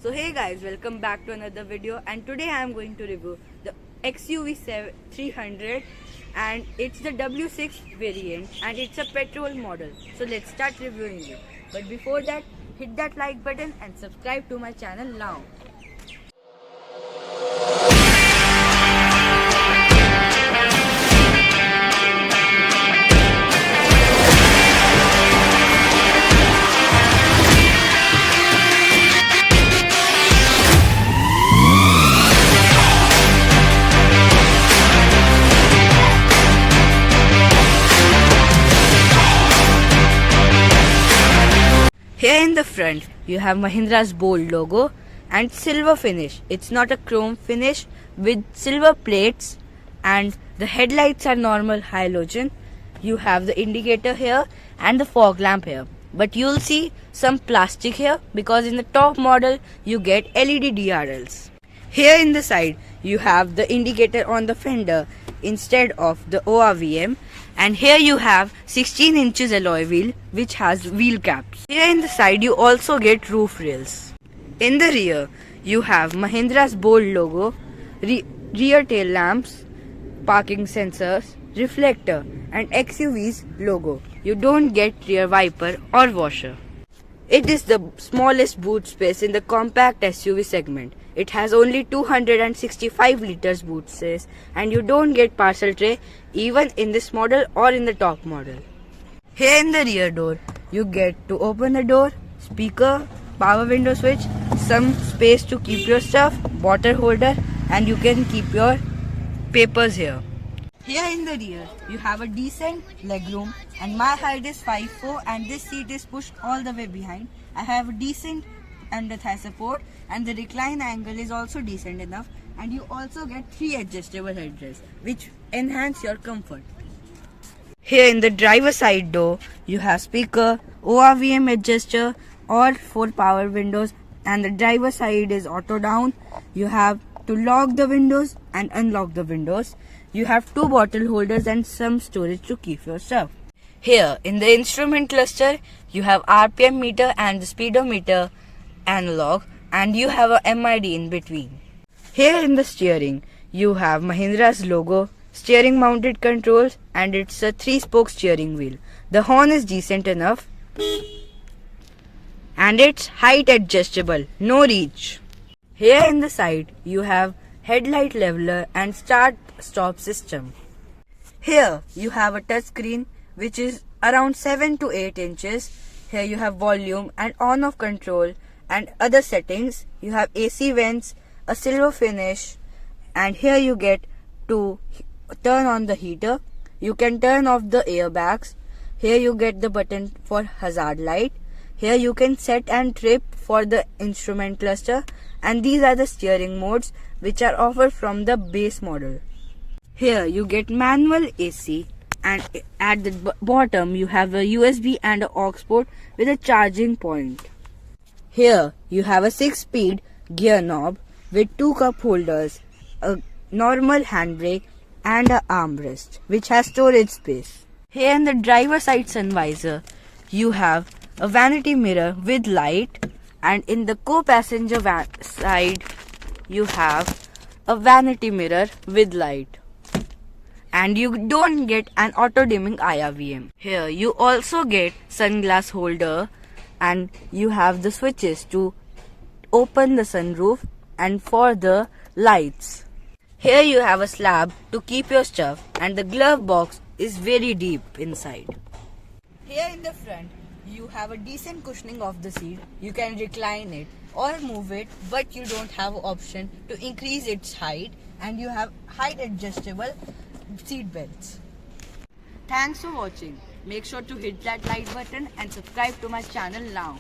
So hey guys, welcome back to another video, and today I am going to review the XUV 300, and it's the W6 variant and it's a petrol model. So let's start reviewing it. But before that, hit that like button and subscribe to my channel now. Here in the front, you have Mahindra's bold logo and silver finish. It's not a chrome finish with silver plates, and the headlights are normal halogen. You have the indicator here and the fog lamp here. But you'll see some plastic here because in the top model you get LED DRLs. Here in the side, you have the indicator on the fender instead of the ORVM, and here you have 16 inches alloy wheel which has wheel caps. Here in the side you also get roof rails. In the rear you have Mahindra's bold logo, rear tail lamps, parking sensors, reflector and XUV's logo. You don't get rear wiper or washer. It is the smallest boot space in the compact SUV segment. It has only 265 liters boot space, and you don't get parcel tray even in this model or in the top model. Here in the rear door, you get to open the door, speaker, power window switch, some space to keep your stuff, bottle holder, and you can keep your papers here. Here in the rear, you have a decent legroom, and my height is 5'4", and this seat is pushed all the way behind. I have a decent under thigh support, and the recline angle is also decent enough, and you also get 3 adjustable headrests which enhance your comfort. Here in the driver side door, you have speaker, ORVM adjuster, all 4 power windows, and the driver side is auto down. You have to lock the windows and unlock the windows. You have 2 bottle holders and some storage to keep your stuff. Here in the instrument cluster, you have RPM meter and the speedometer analog, and you have a MID in between. Here in the steering, you have Mahindra's logo, steering mounted controls, and it's a 3-spoke steering wheel. The horn is decent enough, and it's height adjustable, no reach. Here in the side, you have headlight leveler and start-stop system. Here you have a touch screen which is around 7 to 8 inches. Here you have volume and on-off control and other settings. You have AC vents, a silver finish, and here you get to turn on the heater. You can turn off the airbags. Here you get the button for hazard light. Here you can set and trip for the instrument cluster, and these are the steering modes which are offered from the base model. Here you get manual AC, and at the bottom you have a USB and an aux port with a charging point. Here you have a 6-speed gear knob with 2 cup holders, a normal handbrake and an armrest which has storage space. Here in the driver side sun visor, you have a vanity mirror with light, and in the co-passenger side you have a vanity mirror with light, and you don't get an auto dimming IRVM. Here you also get sunglass holder, and you have the switches to open the sunroof and for the lights. Here you have a slab to keep your stuff, and the glove box is very deep inside. Here in the front, you have a decent cushioning of the seat. You can recline it or move it, but you don't have option to increase its height, and you have height adjustable seat belts. Thanks for watching. Make sure to hit that like button and subscribe to my channel now.